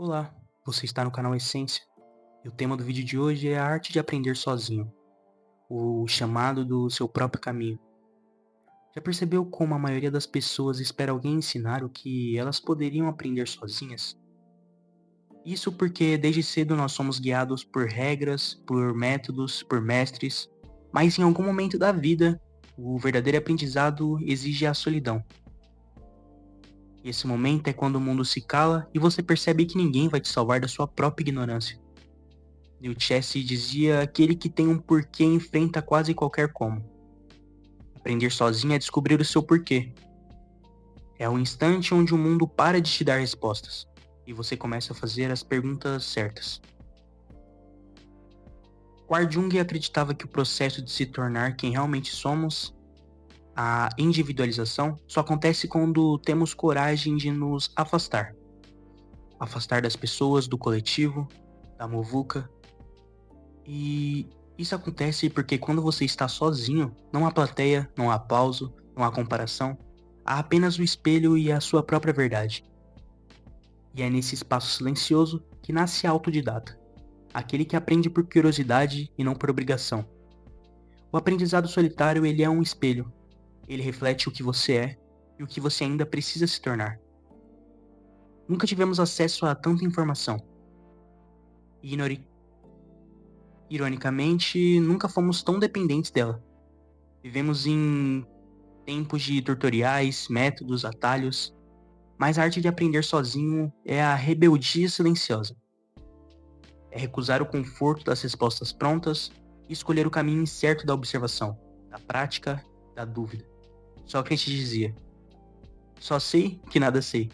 Olá, você está no canal Essência e o tema do vídeo de hoje é a arte de aprender sozinho, o chamado do seu próprio caminho. Já percebeu como a maioria das pessoas espera alguém ensinar o que elas poderiam aprender sozinhas? Isso porque desde cedo nós somos guiados por regras, por métodos, por mestres, mas em algum momento da vida, o verdadeiro aprendizado exige a solidão. E esse momento é quando o mundo se cala e você percebe que ninguém vai te salvar da sua própria ignorância. Neil Chess dizia: aquele que tem um porquê enfrenta quase qualquer como. Aprender sozinho é descobrir o seu porquê. É o instante onde o mundo para de te dar respostas e você começa a fazer as perguntas certas. Carl Jung acreditava que o processo de se tornar quem realmente somos, a individualização, só acontece quando temos coragem de nos afastar. Afastar das pessoas, do coletivo, da muvuca. E isso acontece porque quando você está sozinho, não há plateia, não há aplauso, não há comparação, há apenas o espelho e a sua própria verdade. E é nesse espaço silencioso que nasce a autodidata, aquele que aprende por curiosidade e não por obrigação. O aprendizado solitário, ele é um espelho. Ele reflete o que você é e o que você ainda precisa se tornar. Nunca tivemos acesso a tanta informação. E ironicamente, nunca fomos tão dependentes dela. Vivemos em tempos de tutoriais, métodos, atalhos, mas a arte de aprender sozinho é a rebeldia silenciosa. É recusar o conforto das respostas prontas e escolher o caminho incerto da observação, da prática, da dúvida. Sócrates dizia: só sei que nada sei.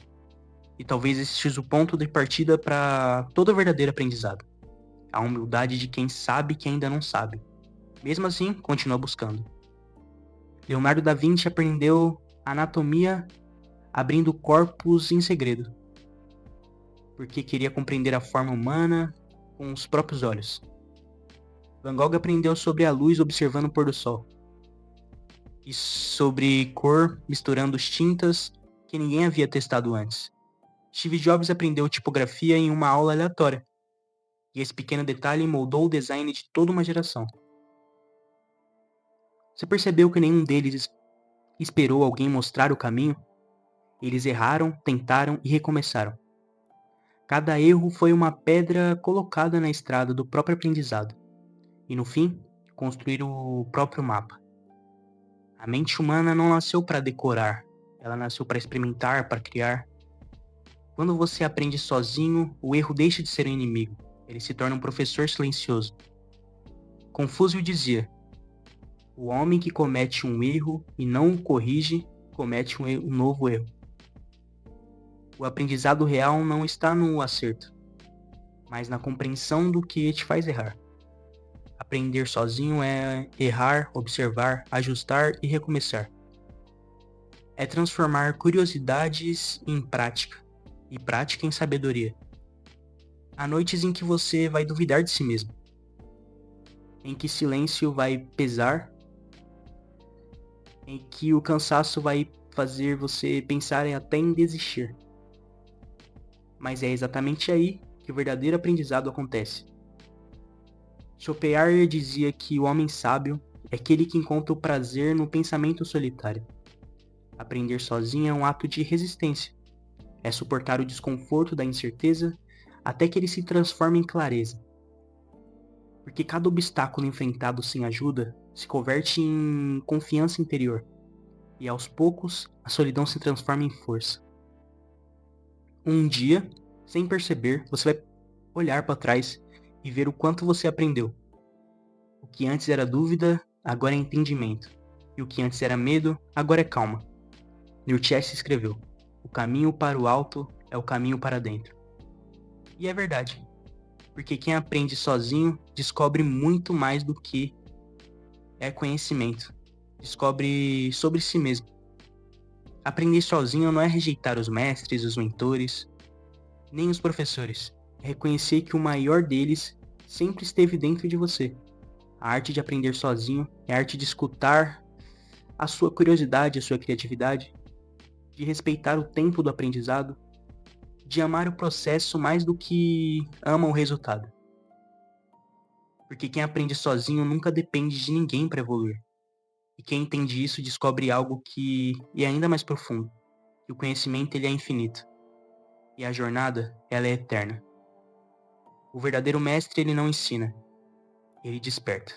E talvez esse seja o ponto de partida para todo verdadeiro aprendizado. A humildade de quem sabe que ainda não sabe. Mesmo assim, continua buscando. Leonardo da Vinci aprendeu anatomia abrindo corpos em segredo, porque queria compreender a forma humana com os próprios olhos. Van Gogh aprendeu sobre a luz observando o pôr do sol, e sobre cor misturando tintas que ninguém havia testado antes. Steve Jobs aprendeu tipografia em uma aula aleatória, e esse pequeno detalhe moldou o design de toda uma geração. Você percebeu que nenhum deles esperou alguém mostrar o caminho? Eles erraram, tentaram e recomeçaram. Cada erro foi uma pedra colocada na estrada do próprio aprendizado. E no fim, construir o próprio mapa. A mente humana não nasceu para decorar, ela nasceu para experimentar, para criar. Quando você aprende sozinho, o erro deixa de ser um inimigo, ele se torna um professor silencioso. Confúcio dizia: o homem que comete um erro e não o corrige, comete um novo erro. O aprendizado real não está no acerto, mas na compreensão do que te faz errar. Aprender sozinho é errar, observar, ajustar e recomeçar. É transformar curiosidades em prática e prática em sabedoria. Há noites em que você vai duvidar de si mesmo, em que silêncio vai pesar, em que o cansaço vai fazer você pensar até em desistir. Mas é exatamente aí que o verdadeiro aprendizado acontece. Schopenhauer dizia que o homem sábio é aquele que encontra o prazer no pensamento solitário. Aprender sozinho é um ato de resistência. É suportar o desconforto da incerteza até que ele se transforme em clareza. Porque cada obstáculo enfrentado sem ajuda se converte em confiança interior. E aos poucos, a solidão se transforma em força. Um dia, sem perceber, você vai olhar para trás e ver o quanto você aprendeu. O que antes era dúvida, agora é entendimento. E o que antes era medo, agora é calma. Neil Chess escreveu: o caminho para o alto é o caminho para dentro. E é verdade, porque quem aprende sozinho descobre muito mais do que é conhecimento. Descobre sobre si mesmo. Aprender sozinho não é rejeitar os mestres, os mentores, nem os professores. É reconhecer que o maior deles sempre esteve dentro de você. A arte de aprender sozinho é a arte de escutar a sua curiosidade, a sua criatividade, de respeitar o tempo do aprendizado, de amar o processo mais do que ama o resultado. Porque quem aprende sozinho nunca depende de ninguém para evoluir. E quem entende isso descobre algo que é ainda mais profundo. Que o conhecimento ele é infinito. E a jornada, ela é eterna. O verdadeiro mestre ele não ensina, ele desperta.